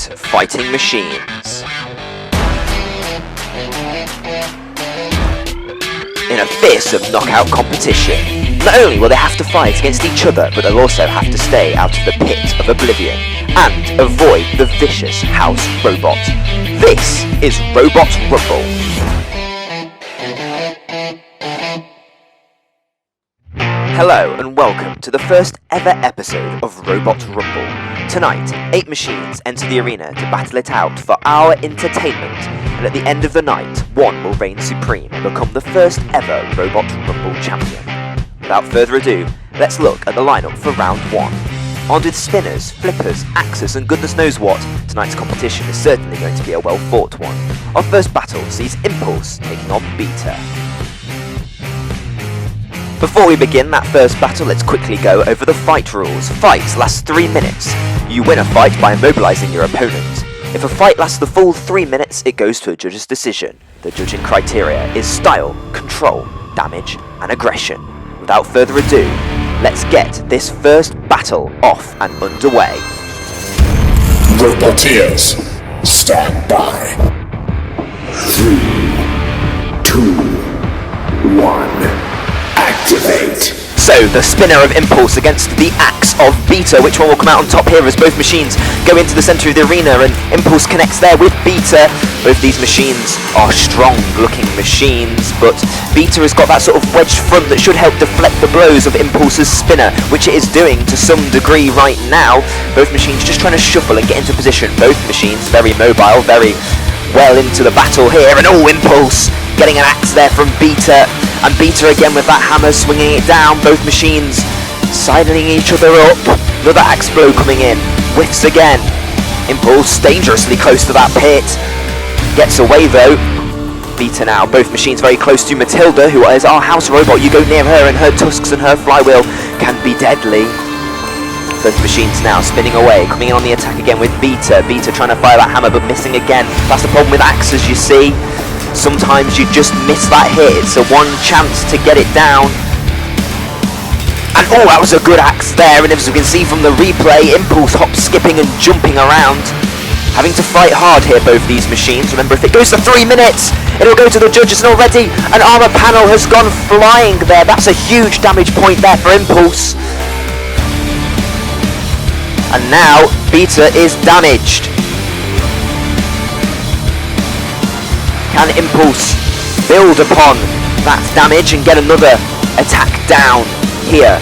fighting machines. In a fierce of knockout competition, not only will they have to fight against each other, but they'll also have to stay out of the pit of oblivion and avoid the vicious house robot. This is Robot Rumble. Hello and welcome to the first ever episode of Robot Rumble. Tonight, 8 machines enter the arena to battle it out for our entertainment, and at the end of the night, one will reign supreme and become the first ever Robot Rumble champion. Without further ado, let's look at the lineup for round 1. Armed with spinners, flippers, axes and goodness knows what, tonight's competition is certainly going to be a well fought one. Our first battle sees Impulse taking on Beta. Before we begin that first battle, let's quickly go over the fight rules. Fights last 3 minutes. You win a fight by immobilizing your opponent. If a fight lasts the full 3 minutes, it goes to a judge's decision. The judging criteria is style, control, damage, and aggression. Without further ado, let's get this first battle off and underway. Roboteers, stand by. 3, 2, 1. Activate. So, the spinner of Impulse against the axe of Beta. Which one will come out on top here as both machines go into the centre of the arena and Impulse connects there with Beta. Both these machines are strong looking machines, but Beta has got that sort of wedged front that should help deflect the blows of Impulse's spinner, which it is doing to some degree right now. Both machines just trying to shuffle and get into position. Both machines very mobile, very well into the battle here, and Impulse getting an axe there from Beta. And Beta again with that hammer, swinging it down. Both machines sidling each other up. Another axe blow coming in. Whiffs again. Impulse dangerously close to that pit. Gets away though. Beta now. Both machines very close to Matilda, who is our house robot. You go near her and her tusks and her flywheel can be deadly. Both machines now spinning away. Coming in on the attack again with Beta. Beta trying to fire that hammer but missing again. That's the problem with axes, you see. Sometimes you just miss that hit. It's a one chance to get it down. And that was a good axe there. And as we can see from the replay, Impulse hop skipping and jumping around. Having to fight hard here, both these machines. Remember, if it goes to 3 minutes, it'll go to the judges, and already an armor panel has gone flying there. That's a huge damage point there for Impulse. And now Beta is damaged. Can Impulse build upon that damage and get another attack down here?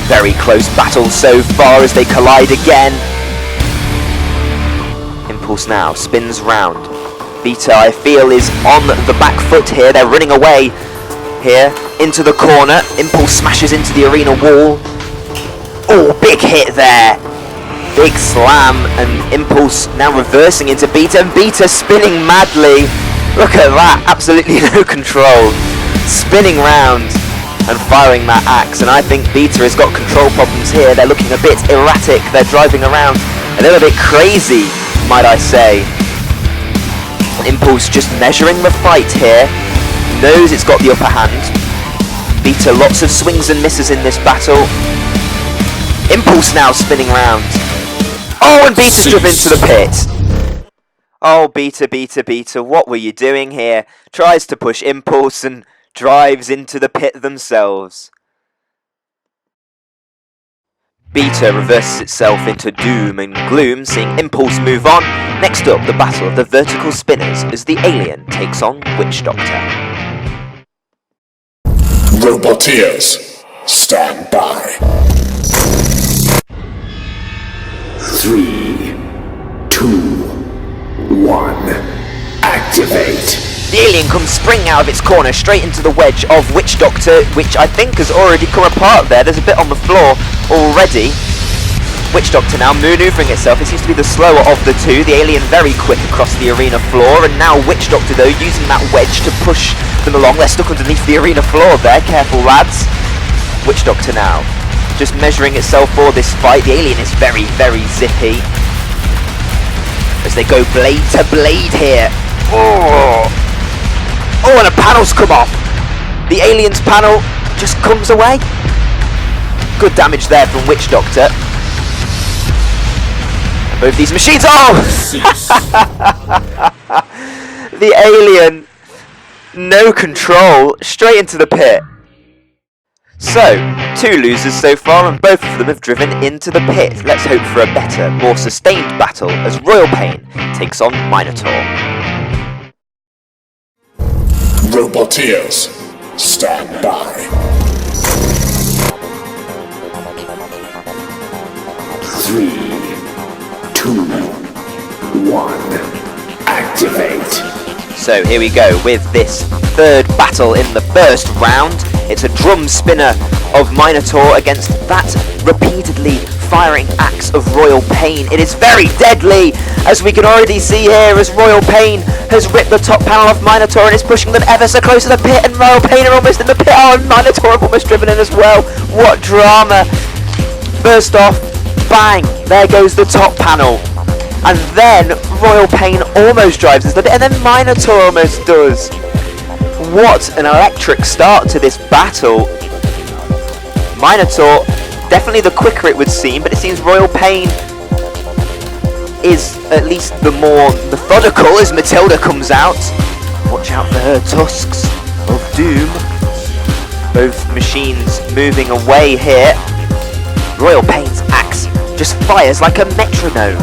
Very close battle so far as they collide again. Impulse now spins round. Beta, I feel, is on the back foot here. They're running away here into the corner. Impulse smashes into the arena wall. Big hit there. Big slam, and Impulse now reversing into Beta, and Beta spinning madly. Look at that, absolutely no control. Spinning round and firing that axe, and I think Beta has got control problems here. They're looking a bit erratic, they're driving around a little bit crazy, might I say. Impulse just measuring the fight here, knows it's got the upper hand. Beta lots of swings and misses in this battle. Impulse now spinning round. And Beta's driven into the pit. Beta, what were you doing here? Tries to push Impulse and drives into the pit themselves. Beta reverses itself into doom and gloom, seeing Impulse move on. Next up, the battle of the vertical spinners as the alien takes on Witch Doctor. Roboteers, stand by. 3, 2, 1. Activate. The alien comes springing out of its corner straight into the wedge of Witch Doctor, which I think has already come apart there. There's a bit on the floor already. Witch Doctor now manoeuvring itself. It seems to be the slower of the two. The alien very quick across the arena floor, and now Witch Doctor though using that wedge to push them along. They're stuck underneath the arena floor there. Careful, lads. Witch Doctor now just measuring itself for this fight. The alien is very, very zippy as they go blade to blade here. And a panel's come off. The alien's panel just comes away. Good damage there from Witch Doctor. Both these machines. Oh! The alien. No control. Straight into the pit. So, 2 losers so far, and both of them have driven into the pit. Let's hope for a better, more sustained battle as Royal Pain takes on Minotaur. Roboteers, stand by. 3, 2, 1, activate. So here we go with this third battle in the first round. It's a drum spinner of Minotaur against that repeatedly firing axe of Royal Pain. It is very deadly, as we can already see here, as Royal Pain has ripped the top panel off Minotaur and is pushing them ever so close to the pit, and Royal Pain are almost in the pit. Oh, and Minotaur have almost driven in as well. What drama. First off, bang, there goes the top panel. And then Royal Pain almost drives into the pit, and then Minotaur almost does. What an electric start to this battle. Minotaur, definitely the quicker it would seem, but it seems Royal Pain is at least the more methodical as Matilda comes out. Watch out for her tusks of doom. Both machines moving away here. Royal Pain's axe just fires like a metronome.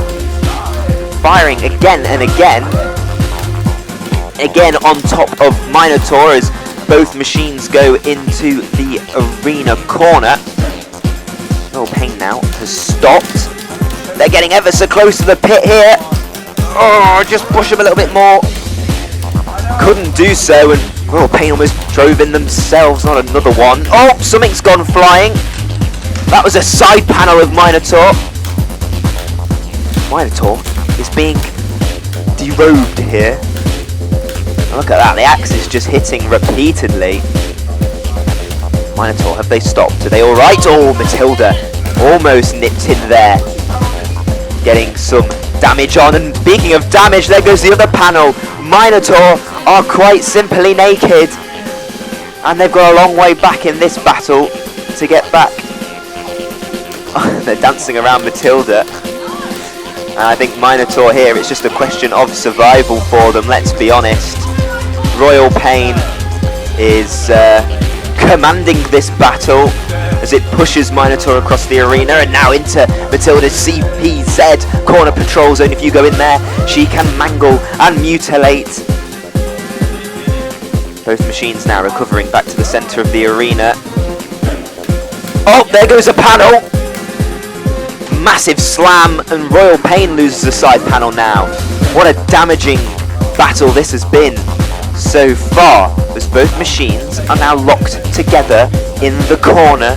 Firing again and again. Again on top of Minotaur as both machines go into the arena corner. Royal Pain now has stopped. They're getting ever so close to the pit here. Oh, just push them a little bit more. Couldn't do so, and Royal Pain almost drove in themselves. Not another one. Oh, something's gone flying. That was a side panel of Minotaur. Minotaur is being derobed here. Look at that, the axe is just hitting repeatedly. Minotaur, have they stopped? Are they alright? Oh, Matilda almost nipped in there. Getting some damage on, and speaking of damage, there goes the other panel. Minotaur are quite simply naked. And they've got a long way back in this battle to get back. Oh, they're dancing around Matilda. And I think Minotaur here, it's just a question of survival for them, let's be honest. Royal Pain is commanding this battle as it pushes Minotaur across the arena, and now into Matilda's CPZ corner patrol zone. If you go in there, she can mangle and mutilate. Both machines now recovering back to the centre of the arena. Oh, there goes a panel. Massive slam, and Royal Pain loses a side panel now. What a damaging battle this has been so far, as both machines are now locked together in the corner.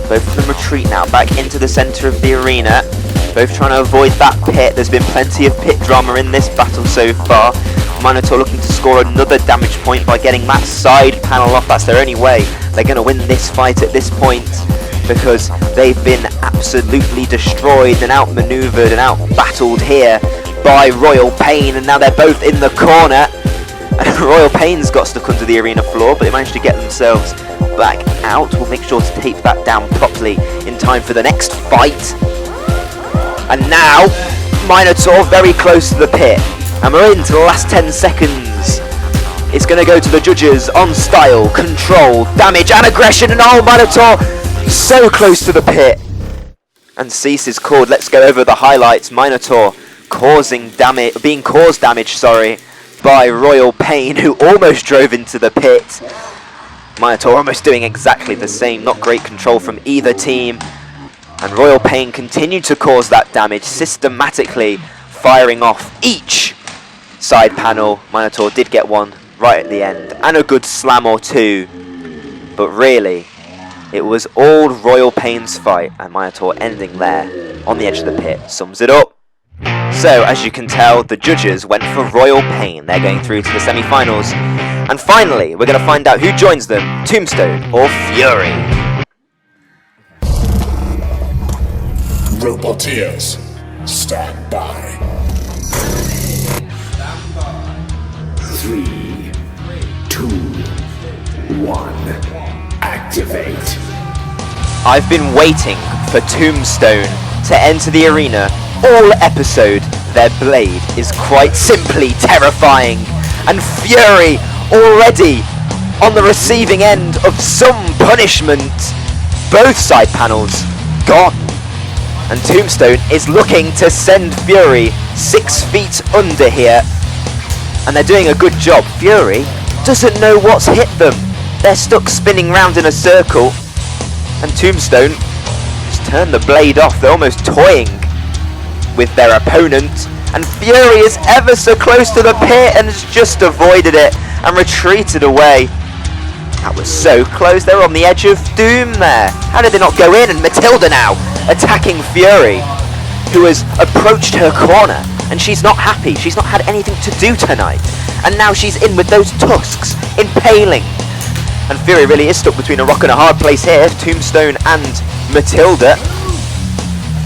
Both of them retreat now back into the centre of the arena, both trying to avoid that pit. There's been plenty of pit drama in this battle so far. Minotaur looking to score another damage point by getting that side panel off. That's their only way they're going to win this fight at this point, because they've been absolutely destroyed and outmaneuvered and out-battled here by Royal Pain, and now they're both in the corner. And Royal Pain's got stuck under the arena floor, but they managed to get themselves back out. We'll make sure to tape that down properly in time for the next fight. And now, Minotaur very close to the pit. And we're into the last 10 seconds. It's going to go to the judges on style, control, damage and aggression. And oh, Minotaur so close to the pit. And cease is called. Let's go over the highlights. Minotaur being caused damage, by Royal Pain, who almost drove into the pit. Minotaur almost doing exactly the same. Not great control from either team. And Royal Pain continued to cause that damage, systematically firing off each side panel. Minotaur did get one right at the end, and a good slam or two. But really, it was all Royal Pain's fight, and Minotaur ending there on the edge of the pit sums it up. So, as you can tell, the judges went for Royal Pain. They're going through to the semi-finals. And finally, we're going to find out who joins them, Tombstone or Fury. Roboteers, stand by. 3, 2, 1, activate. I've been waiting for Tombstone to enter the arena all episode. Their blade is quite simply terrifying, and Fury already on the receiving end of some punishment. Both side panels gone, and Tombstone is looking to send Fury 6 feet under here, and they're doing a good job. Fury doesn't know what's hit them. They're stuck spinning round in a circle, and Tombstone just turned the blade off. They're almost toying with their opponent, and Fury is ever so close to the pit and has just avoided it and retreated away. That was so close. They were on the edge of doom there. How did they not go in? And Matilda now attacking Fury, who has approached her corner, and she's not happy. She's not had anything to do tonight, and now she's in with those tusks, impaling. And Fury really is stuck between a rock and a hard place here. Tombstone and Matilda.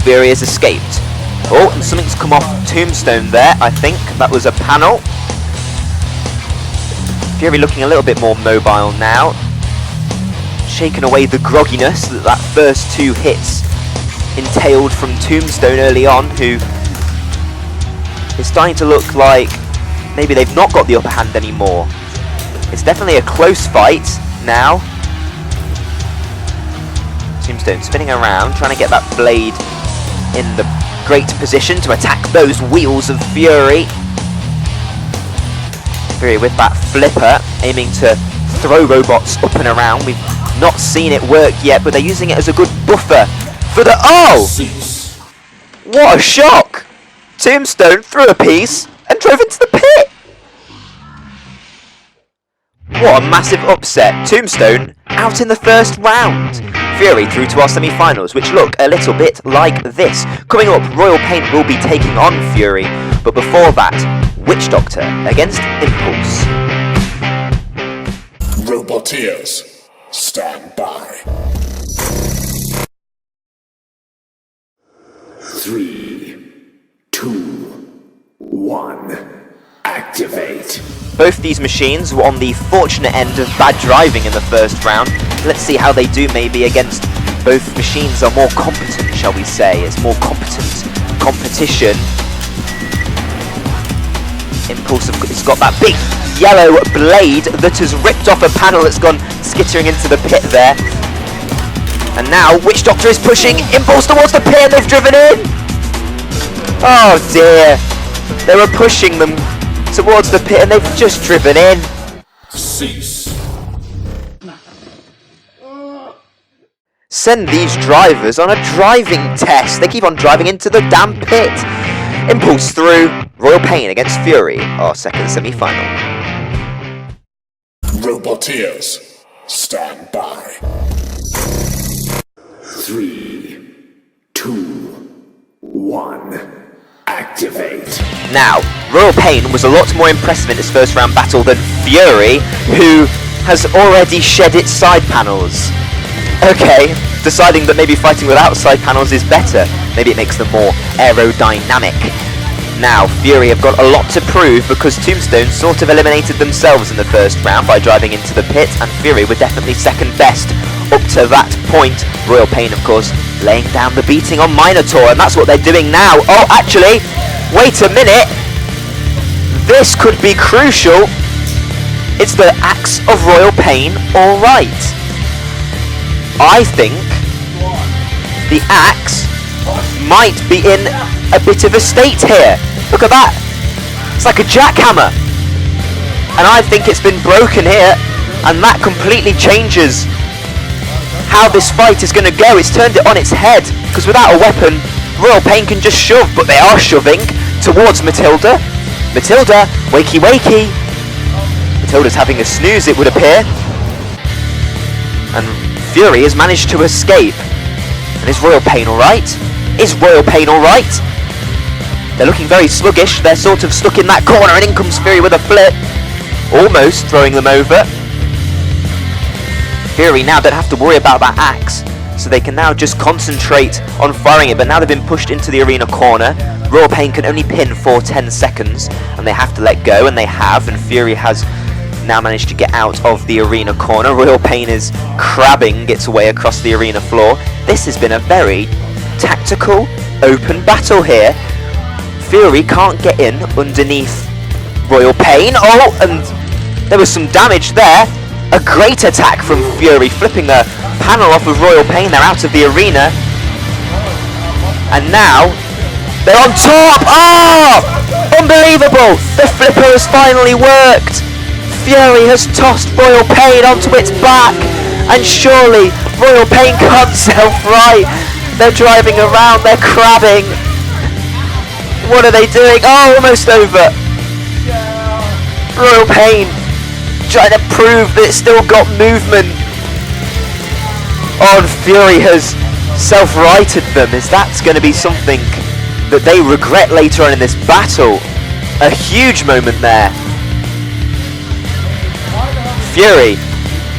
Fury has escaped. Oh, and something's come off Tombstone there, I think. That was a panel. Fury looking a little bit more mobile now. Shaking away the grogginess that that first 2 hits entailed from Tombstone early on, who is starting to look like maybe they've not got the upper hand anymore. It's definitely a close fight now. Tombstone spinning around, trying to get that blade in the great position to attack those wheels of Fury. Fury with that flipper, aiming to throw robots up and around. We've not seen it work yet, but they're using it as a good buffer for the... Oh! What a shock! Tombstone threw a piece and drove into the pit! What a massive upset. Tombstone out in the first round. Fury through to our semi-finals, which look a little bit like this. Coming up, Royal Pain will be taking on Fury, but before that, Witch Doctor against Impulse. Roboteers, stand by. 3, 2, 1, activate. Both these machines were on the fortunate end of bad driving in the first round. Let's see how they do maybe against both machines are more competent, shall we say. It's more competent competition. Impulse has got that big yellow blade that has ripped off a panel that's gone skittering into the pit there. And now Witch Doctor is pushing Impulse towards the pit and they've driven in! Oh dear. They were pushing them towards the pit and they've just driven in. Cease. Send these drivers on a driving test. They keep on driving into the damn pit. Impulse through. Royal Pain against Fury, our second semi-final. Roboteers, stand by. 3, 2, 1, activate. Now, Royal Pain was a lot more impressive in its first round battle than Fury, who has already shed its side panels. Okay, deciding that maybe fighting without side panels is better. Maybe it makes them more aerodynamic. Now, Fury have got a lot to prove because Tombstone sort of eliminated themselves in the first round by driving into the pit, and Fury were definitely second best up to that point. Royal Pain, of course, laying down the beating on Minotaur, and that's what they're doing now. Oh, actually, wait a minute. This could be crucial. It's the axe of Royal Pain, all right. I think the axe might be in a bit of a state here. Look at that. It's like a jackhammer. And I think it's been broken here, and that completely changes how this fight is going to go. It's turned it on its head, because without a weapon, Royal Pain can just shove, but they are shoving towards Matilda. Matilda, wakey wakey. Matilda's having a snooze, it would appear. And Fury has managed to escape. And is Royal Pain alright? Is Royal Pain alright? They're looking very sluggish. They're sort of stuck in that corner, and in comes Fury with a flip. Almost throwing them over. Fury now don't have to worry about that axe, so they can now just concentrate on firing it. But now they've been pushed into the arena corner. Royal Pain can only pin for 10 seconds, and they have to let go, and they have, and Fury has now managed to get out of the arena corner. Royal Pain is crabbing its way across the arena floor. This has been a very tactical, open battle here. Fury can't get in underneath Royal Pain. Oh, and there was some damage there. A great attack from Fury, flipping a panel off of Royal Pain. They're out of the arena. And now, they're on top! Oh! Unbelievable! The flipper has finally worked! Fury has tossed Royal Pain onto its back! And surely, Royal Pain can't self-right! They're driving around, they're crabbing! What are they doing? Oh, almost over! Royal Pain trying to prove that it's still got movement! Oh, and Fury has self-righted them. Is that's going to be something that they regret later on in this battle? A huge moment there. Fury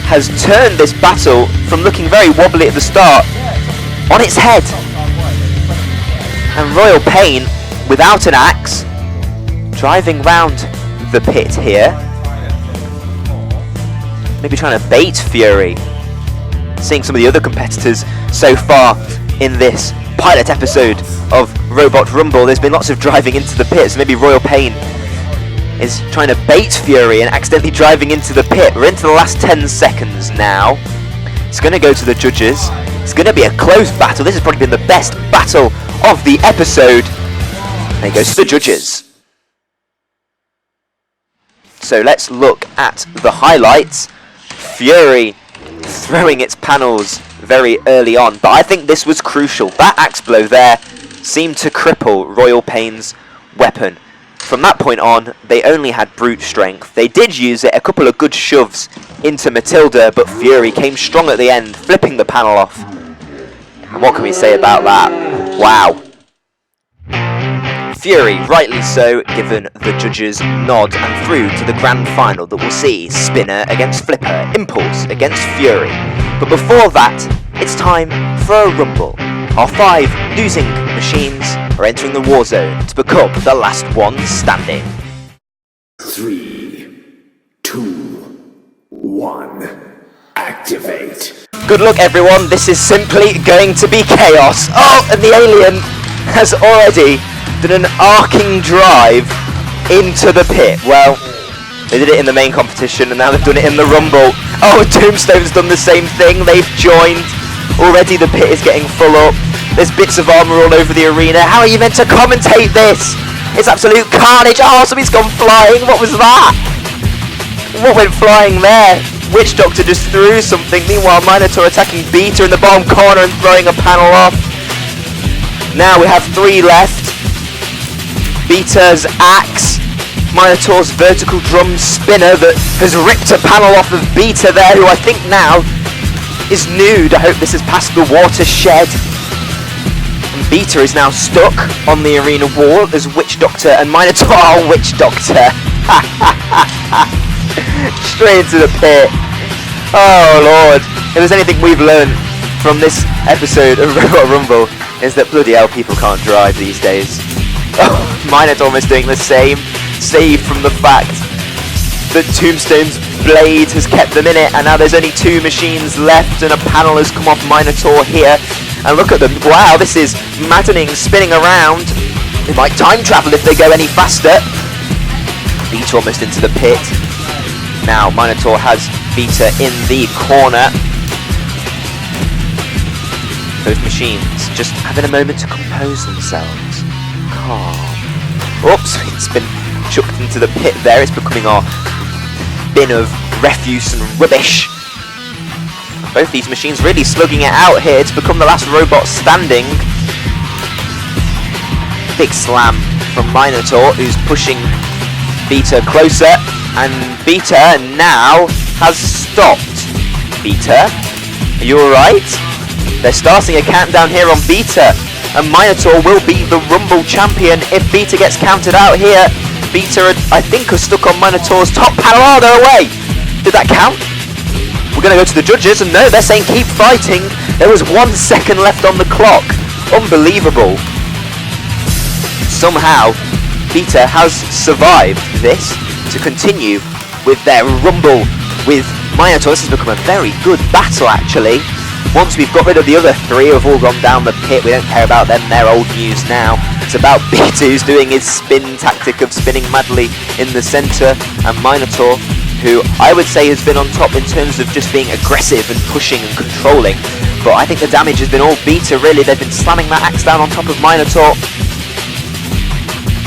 has turned this battle from looking very wobbly at the start on its head. And Royal Pain, without an axe, driving round the pit here. Maybe trying to bait Fury. Seeing some of the other competitors so far in this pilot episode of Robot Rumble, there's been lots of driving into the pit, so maybe Royal Pain is trying to bait Fury and accidentally driving into the pit. We're into the last 10 seconds now. It's going to go to the judges. It's going to be a close battle. This has probably been the best battle of the episode. And it goes to the judges. So let's look at the highlights. Fury throwing its panels very early on, but I think this was crucial. That axe blow there seemed to cripple Royal Pain's weapon. From that point on, they only had brute strength. They did use it, a couple of good shoves into Matilda, but Fury came strong at the end, flipping the panel off. And what can we say about that? Wow. Fury, rightly so, given the judges' nod and through to the grand final that will see Spinner against Flipper, Impulse against Fury. But before that, it's time for a rumble. Our 5 losing machines are entering the war zone to become the last ones standing. 3, 2, 1, activate. Good luck everyone, this is simply going to be chaos. Oh, and the alien has already done an arcing drive into the pit. Well, they did it in the main competition and now they've done it in the rumble. Oh, Tombstone's done the same thing, they've joined. Already the pit is getting full up. There's bits of armour all over the arena. How are you meant to commentate this? It's absolute carnage. Oh, something's gone flying. What was that? What went flying there? Witch Doctor just threw something. Meanwhile, Minotaur attacking Beta in the bottom corner and throwing a panel off. Now we have 3 left. Beta's axe, Minotaur's vertical drum spinner that has ripped a panel off of Beta there, who I think now is nude. I hope this has passed the watershed. And Beta is now stuck on the arena wall as Witch Doctor and Minotaur. Oh, Witch Doctor. Straight into the pit. Oh Lord. If there's anything we've learned from this episode of Robot Rumble, is that bloody hell people can't drive these days. Oh, Minotaur almost doing the same, save from the fact that Tombstone's blade has kept them in it, and now there's only 2 machines left, and a panel has come off Minotaur here. And look at them, wow, this is maddening, spinning around. They might time travel if they go any faster. Beta almost into the pit. Now Minotaur has Beta in the corner. Those machines just having a moment to compose themselves. Calm. Oops, it's been chucked into the pit there. It's becoming our bin of refuse and rubbish. Both these machines really slugging it out here to become the last robot standing. Big slam from Minotaur, who's pushing Beta closer, and Beta now has stopped. Beta, are you alright? They're starting a countdown here on Beta, and Minotaur will be the Rumble champion if Beta gets counted out here. Beta, I think, are stuck on Minotaur's top panel. Oh, they're away! Did that count? We're going to go to the judges, and no, they're saying keep fighting. There was 1 second left on the clock. Unbelievable. Somehow, Beta has survived this to continue with their Rumble with Minotaur. This has become a very good battle, actually. Once we've got rid of the other three who have all gone down the pit, we don't care about them, they're old news now. It's about B2's doing his spin tactic of spinning madly in the centre, and Minotaur, who I would say has been on top in terms of just being aggressive and pushing and controlling. But I think the damage has been all Beta, really. They've been slamming that axe down on top of Minotaur.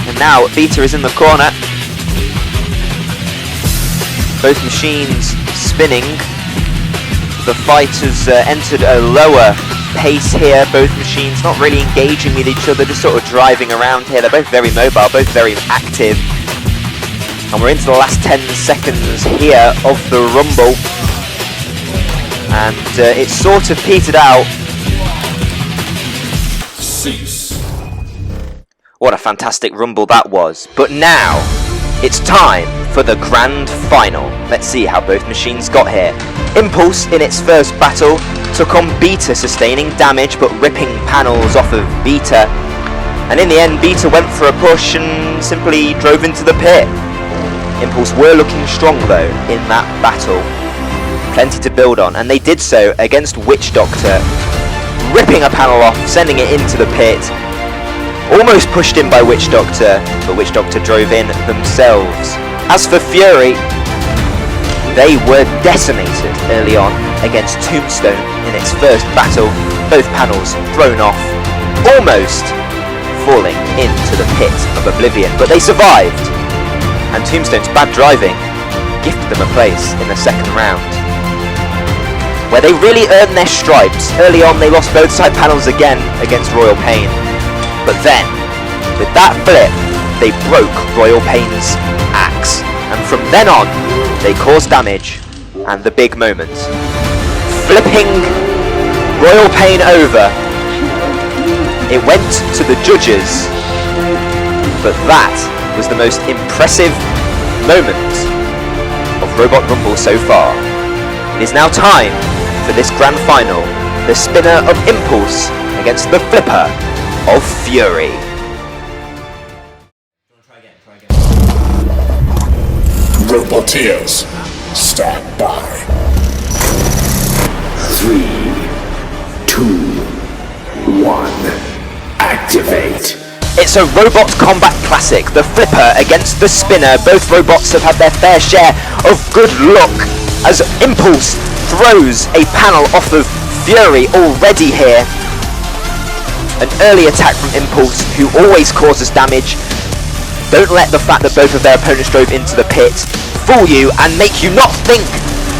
And now Beta is in the corner. Both machines spinning. The fight has entered a lower pace here. Both machines not really engaging with each other, just sort of driving around here. They're both very mobile, both very active. And we're into the last 10 seconds here of the Rumble. And it's sort of petered out. Cease. What a fantastic Rumble that was. But now, it's time for the grand final. Let's see how both machines got here. Impulse, in its first battle, took on Beta, sustaining damage but ripping panels off of Beta. And in the end, Beta went for a push and simply drove into the pit. Impulse were looking strong though in that battle. Plenty to build on, and they did so against Witch Doctor, ripping a panel off, sending it into the pit. Almost pushed in by Witch Doctor, but Witch Doctor drove in themselves. As for Fury, they were decimated early on against Tombstone in its first battle. Both panels thrown off, almost falling into the pit of oblivion, but they survived. And Tombstone's bad driving gifted them a place in the second round, where they really earned their stripes. Early on, they lost both side panels again against Royal Pain. But then, with that flip, they broke Royal Pain's axe. And from then on, they caused damage. And the big moment. Flipping Royal Pain over. It went to the judges. But that was the most impressive moment of Robot Rumble so far. It is now time for this grand final. The spinner of Impulse against the flipper of Fury. Roboteers, stand by. 3, 2, 1, activate. It's a robot combat classic, the flipper against the spinner. Both robots have had their fair share of good luck as Impulse throws a panel off of Fury already here. An early attack from Impulse, who always causes damage. Don't let the fact that both of their opponents drove into the pit fool you and make you not think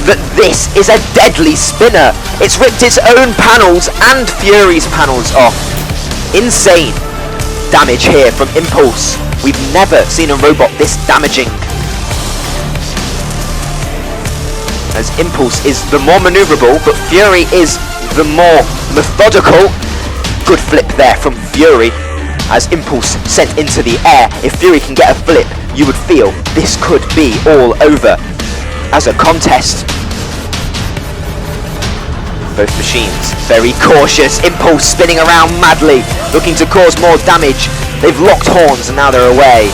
that this is a deadly spinner. It's ripped its own panels and Fury's panels off. Insane damage here from Impulse. We've never seen a robot this damaging. As Impulse is the more maneuverable, but Fury is the more methodical. Good flip there from Fury as Impulse sent into the air. If Fury can get a flip, you would feel this could be all over as a contest. Both machines very cautious. Impulse spinning around madly, looking to cause more damage. They've locked horns and now they're away.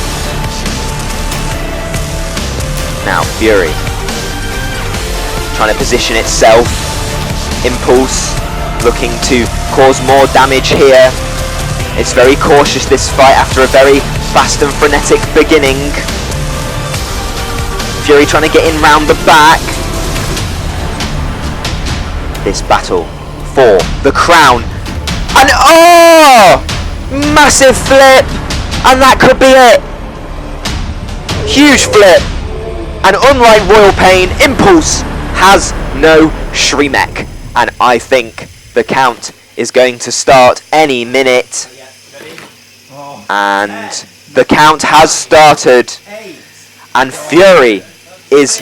Now Fury trying to position itself. Impulse looking to cause more damage here. It's very cautious, this fight, after a very fast and frenetic beginning. Fury trying to get in round the back. This battle for the crown. And oh! Massive flip! And that could be it! Huge flip! And unlike Royal Pain, Impulse has no Shremek. And I think the count is going to start any minute. And the count has started. And Fury is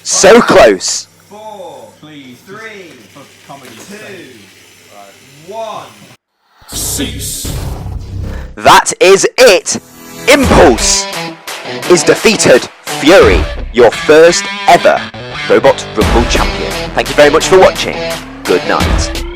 so close. 4, please, 3, 2, 1. Cease. That is it. Impulse is defeated. Fury, your first ever Robot Rumble champion. Thank you very much for watching. Good night.